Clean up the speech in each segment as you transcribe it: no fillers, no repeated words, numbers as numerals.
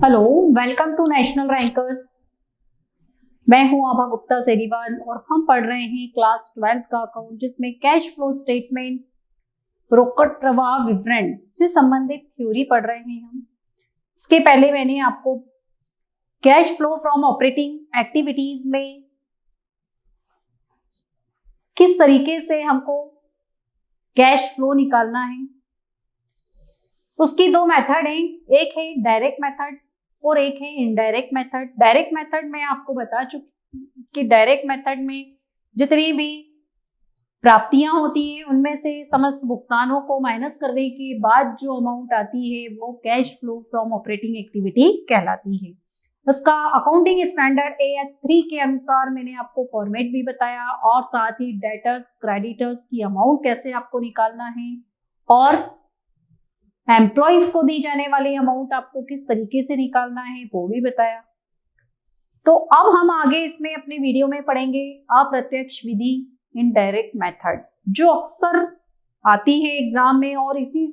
Hello, welcome to national rankers. मैं हूं आभा गुप्ता सेरीवाल और हम पढ़ रहे हैं क्लास 12 का अकाउंट, जिसमें कैश फ्लो स्टेटमेंट, रोकड़ प्रवाह विवरण से संबंधित थ्योरी पढ़ रहे हैं हम। इसके पहले मैंने आपको cash flow from operating activities में किस तरीके से हमको कैश फ्लो निकालना है, उसकी दो मेथड हैं। एक है डायरेक्ट मेथड और एक है इनडायरेक्ट मेथड। डायरेक्ट मेथड में आपको बता चुकी कि डायरेक्ट मेथड में जितनी भी प्राप्तियां होती हैं उनमें से समस्त भुगतानों को माइनस करने के बाद जो अमाउंट आती है वो cash flow from operating activity कहलाती है। उसका अकाउंटिंग स्टैंडर्ड AS3 के अनुसार मैंने आपको फॉर्मेट भी बताया और साथ ही डेटर्स क्रेडिटर्स की अमाउंट कैसे आपको निकालना है और एम्प्लॉइज को दी जाने वाली अमाउंट आपको किस तरीके से निकालना है वो भी बताया। तो अब हम आगे इसमें अपने वीडियो में पढ़ेंगे अप्रत्यक्ष विधि, इनडायरेक्ट मेथड, जो अक्सर आती है एग्जाम में और इसी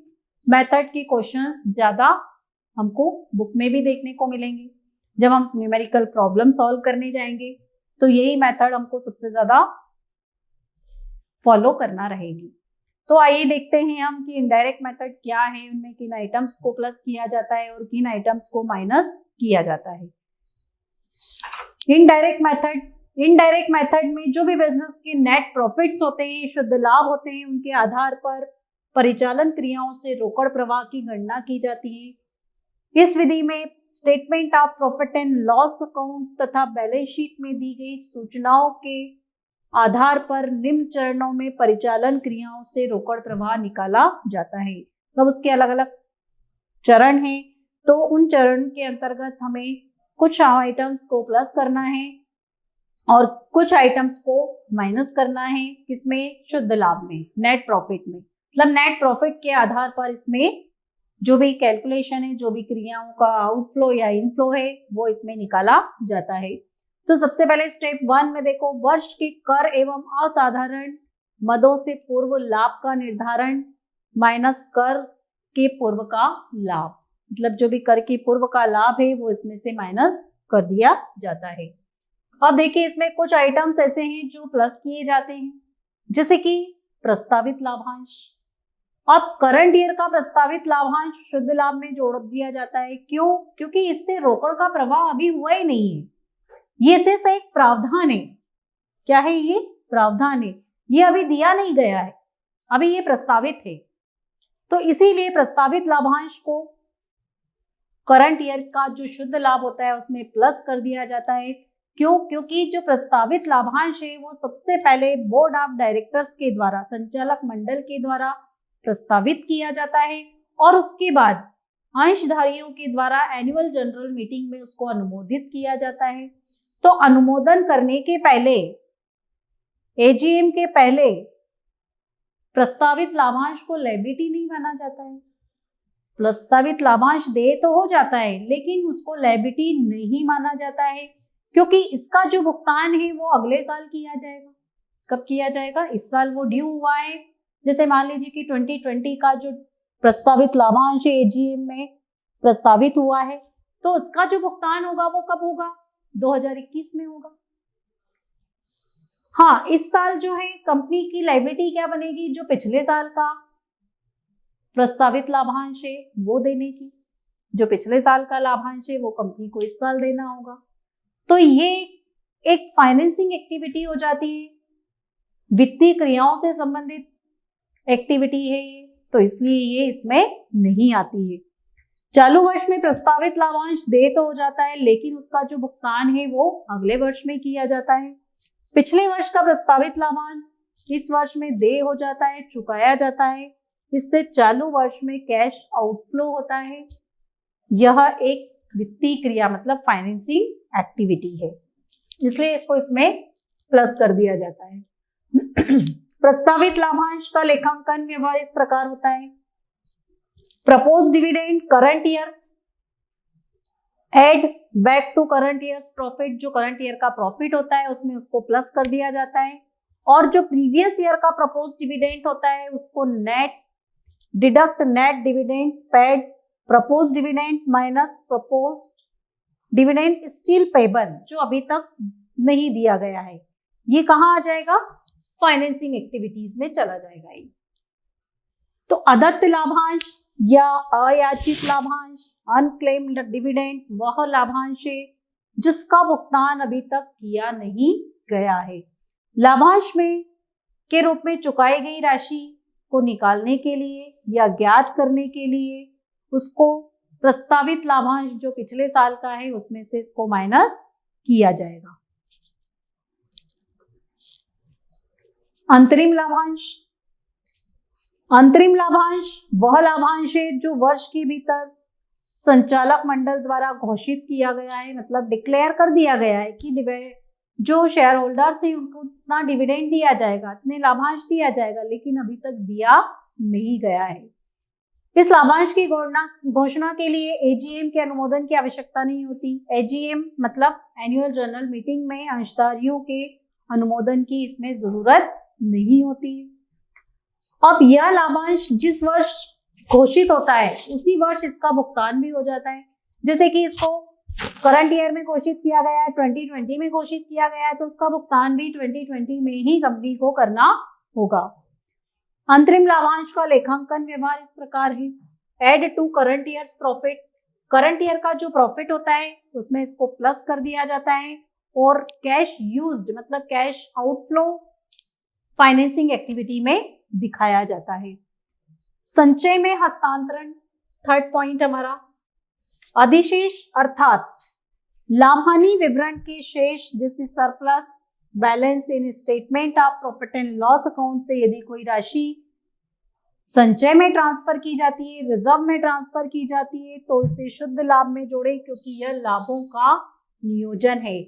मेथड के क्वेश्चंस ज्यादा हमको बुक में भी देखने को मिलेंगे। जब हम न्यूमेरिकल प्रॉब्लम सॉल्व करने जाएंगे तो यही मेथड हमको सबसे ज्यादा फॉलो करना रहेगी। तो आइए देखते हैं हम कि इनडायरेक्ट मेथड क्या है, उनमें किन आइटम्स को प्लस किया जाता है और किन आइटम्स को माइनस किया जाता है। इनडायरेक्ट मेथड में जो भी बिजनेस के नेट प्रॉफिट्स होते हैं, शुद्ध लाभ होते हैं, उनके आधार पर परिचालन क्रियाओं से रोकड़ प्रवाह की गणना की जाती है। इस विधि में statement of profit and loss account तथा बैलेंस शीट में दी गई सूचनाओं के आधार पर निम्न चरणों में परिचालन क्रियाओं से रोकड़ प्रवाह निकाला जाता है। तब उसके अलग अलग चरण हैं, तो उन चरण के अंतर्गत हमें कुछ आइटम्स को प्लस करना है और कुछ आइटम्स को माइनस करना है। किसमें? शुद्ध लाभ में, नेट प्रॉफिट में। मतलब नेट प्रॉफिट के आधार पर इसमें जो भी कैलकुलेशन है, जो भी क्रियाओं का आउटफ्लो या इनफ्लो है वो इसमें निकाला जाता है। तो सबसे पहले स्टेप 1 में देखो, वर्ष के कर एवं असाधारण मदों से पूर्व लाभ का निर्धारण माइनस कर के पूर्व का लाभ। मतलब जो भी कर के पूर्व का लाभ है वो इसमें से माइनस कर दिया जाता है। अब देखिए इसमें कुछ आइटम्स ऐसे हैं जो प्लस किए जाते हैं, जैसे कि प्रस्तावित लाभांश। अब करंट ईयर का प्रस्तावित लाभांश शुद्ध लाभ में जोड़ दिया जाता है। क्यों? क्योंकि इससे रोकड़ का प्रवाह अभी हुआ ही नहीं है, ये सिर्फ एक प्रावधान है। क्या है ये? प्रावधान है, ये अभी दिया नहीं गया है, अभी ये प्रस्तावित है। तो इसीलिए प्रस्तावित लाभांश को करंट ईयर का जो शुद्ध लाभ होता है उसमें प्लस कर दिया जाता है। क्यों? क्योंकि जो प्रस्तावित लाभांश है वो सबसे पहले बोर्ड ऑफ डायरेक्टर्स के द्वारा, संचालक मंडल के द्वारा प्रस्तावित किया जाता है और उसके बाद अंशधारियों के द्वारा एनुअल जनरल मीटिंग में उसको अनुमोदित किया जाता है। तो अनुमोदन करने के पहले, AGM के पहले प्रस्तावित लाभांश को लायबिलिटी नहीं माना जाता है। प्रस्तावित लाभांश दे तो हो जाता है लेकिन उसको लायबिलिटी नहीं माना जाता है, क्योंकि इसका जो भुगतान है वो अगले साल किया जाएगा। कब किया जाएगा? इस साल वो ड्यू हुआ है। जैसे मान लीजिए कि 2020 का जो प्रस्तावित लाभांश AGM में प्रस्तावित हुआ है, तो उसका जो भुगतान होगा वो कब होगा? 2021 में होगा। हाँ, इस साल जो है कंपनी की लायबिलिटी क्या बनेगी? जो पिछले साल का प्रस्तावित लाभांश है वो देने की। जो पिछले साल का लाभांश है वो कंपनी को इस साल देना होगा। तो ये एक फाइनेंसिंग एक्टिविटी हो जाती है, वित्तीय क्रियाओं से संबंधित एक्टिविटी है ये, तो इसलिए ये इसमें नहीं आती है। चालू वर्ष में प्रस्तावित लाभांश दे तो हो जाता है लेकिन उसका जो भुगतान है वो अगले वर्ष में किया जाता है। पिछले वर्ष का प्रस्तावित लाभांश इस वर्ष में दे हो जाता है, चुकाया जाता है। इससे चालू वर्ष में कैश आउटफ्लो होता है। यह एक वित्तीय क्रिया मतलब फाइनेंसिंग एक्टिविटी है, इसलिए इसको इसमें प्लस कर दिया जाता है। प्रस्तावित लाभांश का लेखांकन व्यवहार इस प्रकार होता है। Propose dividend current year add back to current year's profit. जो करंट ईयर का प्रॉफिट होता है उसमें उसको प्लस कर दिया जाता है और जो प्रीवियस ईयर का प्रपोज डिविडेंड होता है उसको net deduct net dividend paid propose dividend minus propose dividend still payable, जो अभी तक नहीं दिया गया है, ये कहाँ आ जाएगा? फाइनेंसिंग एक्टिविटीज में चला जाएगा ये। तो अदत्त लाभांश या अयाचित लाभांश, अनक्लेम्ड डिविडेंड, वह लाभांश है जिसका भुगतान अभी तक किया नहीं गया है। लाभांश में के रूप में चुकाई गई राशि को निकालने के लिए या ज्ञात करने के लिए उसको प्रस्तावित लाभांश जो पिछले साल का है उसमें से इसको माइनस किया जाएगा। अंतरिम लाभांश, अंतरिम लाभांश वह लाभांश है जो वर्ष के भीतर संचालक मंडल द्वारा घोषित किया गया है, मतलब डिक्लेयर कर दिया गया है कि जो शेयर होल्डर्स है उनको उतना डिविडेंड दिया जाएगा, इतने लाभांश दिया जाएगा, लेकिन अभी तक दिया नहीं गया है। इस लाभांश की घोषणा के लिए एजीएम के अनुमोदन की आवश्यकता नहीं होती। एजीएम मतलब एनुअल जनरल मीटिंग में अंशधारियों के अनुमोदन की इसमें जरूरत नहीं होती। अब यह लाभांश जिस वर्ष घोषित होता है उसी वर्ष इसका भुगतान भी हो जाता है। जैसे कि इसको करंट ईयर में घोषित किया गया है, 2020 में घोषित किया गया है, तो उसका भुगतान भी 2020 में ही कंपनी को करना होगा। अंतरिम लाभांश का लेखांकन व्यवहार इस प्रकार है। Add to current year's profit, current year का जो प्रॉफिट होता है उसमें इसको प्लस कर दिया जाता है, और कैश यूज्ड मतलब कैश आउटफ्लो फाइनेंसिंग एक्टिविटी में दिखाया जाता है। संचय में हस्तांतरण, थर्ड पॉइंट हमारा। अधिशेष अर्थात लाभहानि विवरण के शेष जैसे surplus balance in statement of profit and loss account से यदि कोई राशि संचय में ट्रांसफर की जाती है, रिजर्व में ट्रांसफर की जाती है, तो इसे शुद्ध लाभ में जोड़े, क्योंकि यह लाभों का नियोजन है।